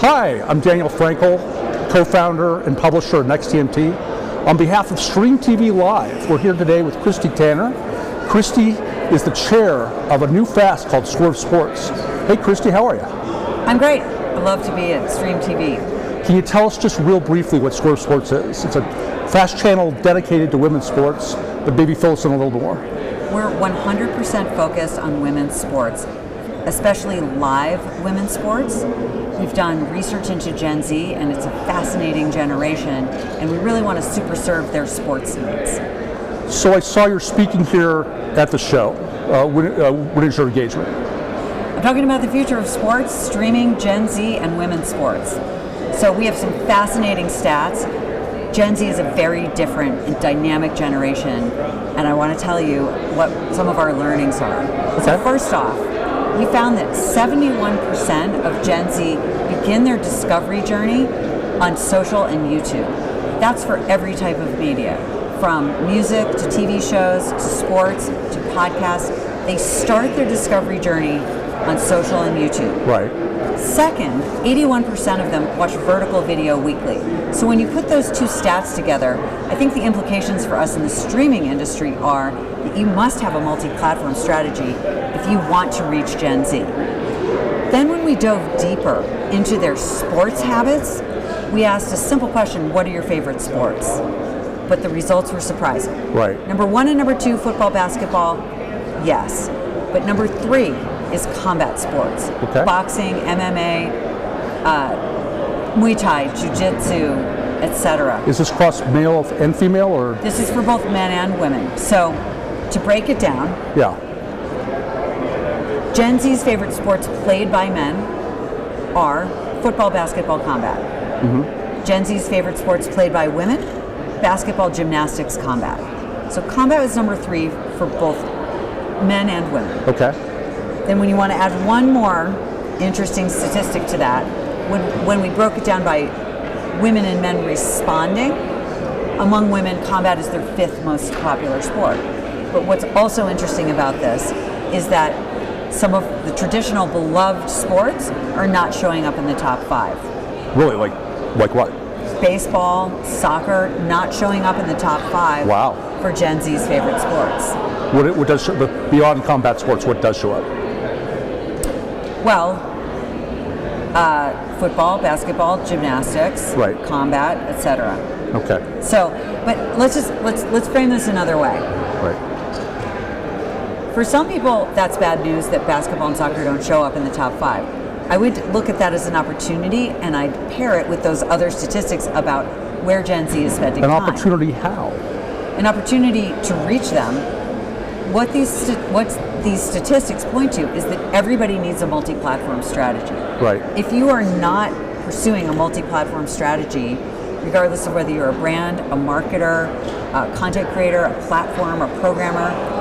Hi, I'm Daniel Frankel, co-founder and publisher of NextTMT. On behalf of StreamTV Live, we're here today with Christy Tanner. Christy is the chair of a new fast called Swerve Sports. Hey Christy, how are you? I'm great. I love to be at StreamTV. Can you tell us just real briefly what Swerve Sports is? It's a fast channel dedicated to women's sports, but maybe fill us in a little more. We're 100% focused on women's sports, especially live women's sports. We've done research into Gen Z, and it's a fascinating generation, and we really want to super serve their sports needs. So I saw you're speaking here at the show. What is your engagement? I'm talking about the future of sports, streaming, Gen Z, and women's sports. So we have some fascinating stats. Gen Z is a very different and dynamic generation, and I want to tell you what some of our learnings are. Okay. So first off, we found that 71% of Gen Z begin their discovery journey on social and YouTube. That's for every type of media, from music to TV shows to sports to podcasts. They start their discovery journey on social and YouTube. Right. Second, 81% of them watch vertical video weekly. So when you put those two stats together, I think the implications for us in the streaming industry are that you must have a multi-platform strategy if you want to reach Gen Z. Then when we dove deeper into their sports habits, we asked a simple question: what are your favorite sports? But the results were surprising. Right. Number 1 and number 2, football, basketball, yes. But number 3 is combat sports. Okay. Boxing, MMA, Muay Thai, Jiu-Jitsu, etc. Is this cross male and female, or? This is for both men and women. So to break it down, Yeah. Gen Z's favorite sports played by men are football, basketball, combat. Mm-hmm. Gen Z's favorite sports played by women, basketball, gymnastics, combat. So combat was number 3 for both men and women. Okay. Then when you want to add one more interesting statistic to that, when we broke it down by women and men responding, among women, combat is their 5th most popular sport. But what's also interesting about this is that some of the traditional beloved sports are not showing up in the top 5. Really? Like what? Baseball, soccer, not showing up in the top 5. Wow. For Gen Z's favorite sports. What does show, but beyond combat sports, what does show up? Well, football, basketball, gymnastics, right, combat, etc. Okay. So, but let's frame this another way. Right. For some people, that's bad news that basketball and soccer don't show up in the top 5. I would look at that as an opportunity, and I'd pair it with those other statistics about where Gen Z is spending time. An opportunity how? An opportunity to reach them. What these statistics point to is that everybody needs a multi-platform strategy. Right. If you are not pursuing a multi-platform strategy, regardless of whether you're a brand, a marketer, a content creator, a platform, a programmer,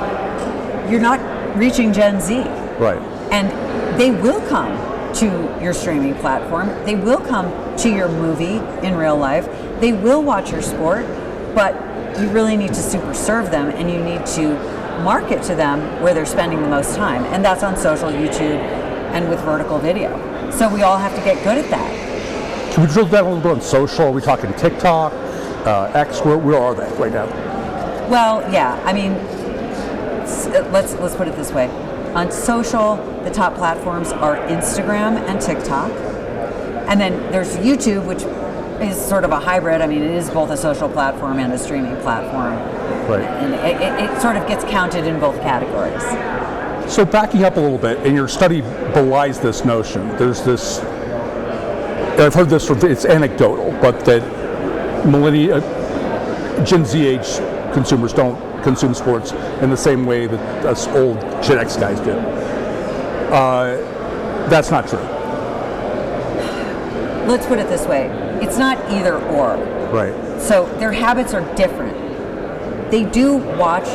you're not reaching Gen Z. Right. And they will come to your streaming platform. They will come to your movie in real life. They will watch your sport, but you really need to super serve them, and you need to market to them where they're spending the most time, and that's on social, YouTube, and with vertical video. So we all have to get good at that. Can we drill down a little bit on social? Are we talking TikTok, X? Where are they right now? Well, yeah. I mean, let's put it this way. On social, the top platforms are Instagram and TikTok, and then there's YouTube, which is sort of a hybrid. I mean, it is both a social platform and a streaming platform. Right. And it sort of gets counted in both categories. So backing up a little bit, and your study belies this notion. There's this, I've heard this, it's anecdotal, but that Gen Z age consumers don't consume sports in the same way that us old Gen X guys do. That's not true. Let's put it this way. It's not either or. Right. So their habits are different. They do watch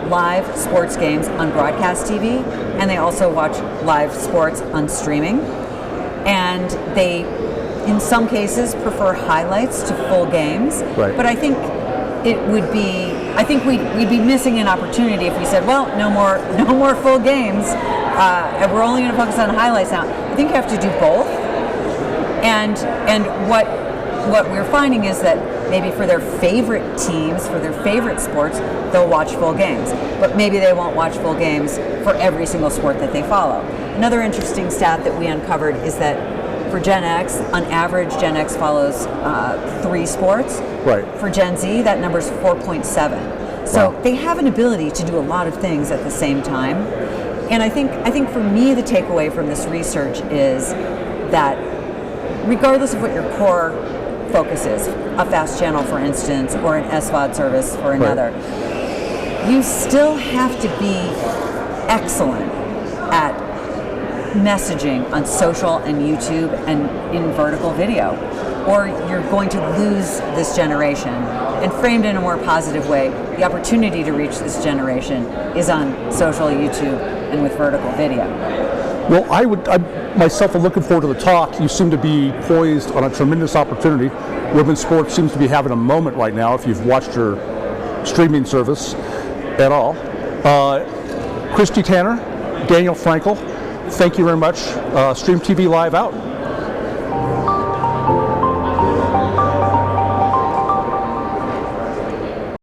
live sports games on broadcast TV, and they also watch live sports on streaming. And they, in some cases, prefer highlights to full games. Right. But I think we'd be missing an opportunity if we said, well, no more full games, and we're only going to focus on highlights now. I think you have to do both. And what we're finding is that maybe for their favorite teams, for their favorite sports, they'll watch full games. But maybe they won't watch full games for every single sport that they follow. Another interesting stat that we uncovered is that for Gen X, on average, Gen X follows 3 sports. Right. For Gen Z, that number's 4.7. So Wow. they have an ability to do a lot of things at the same time. And I think for me, the takeaway from this research is that regardless of what your core focus is, a fast channel, for instance, or an SVOD service for another, you still have to be excellent at messaging on social and YouTube and in vertical video, or you're going to lose this generation. And framed in a more positive way, the opportunity to reach this generation is on social, YouTube, and with vertical video. Well, I myself am looking forward to the talk. You seem to be poised on a tremendous opportunity. Women's sports seems to be having a moment right now, if you've watched your streaming service at all. Christy Tanner, Daniel Frankel, thank you very much. StreamTV Live out.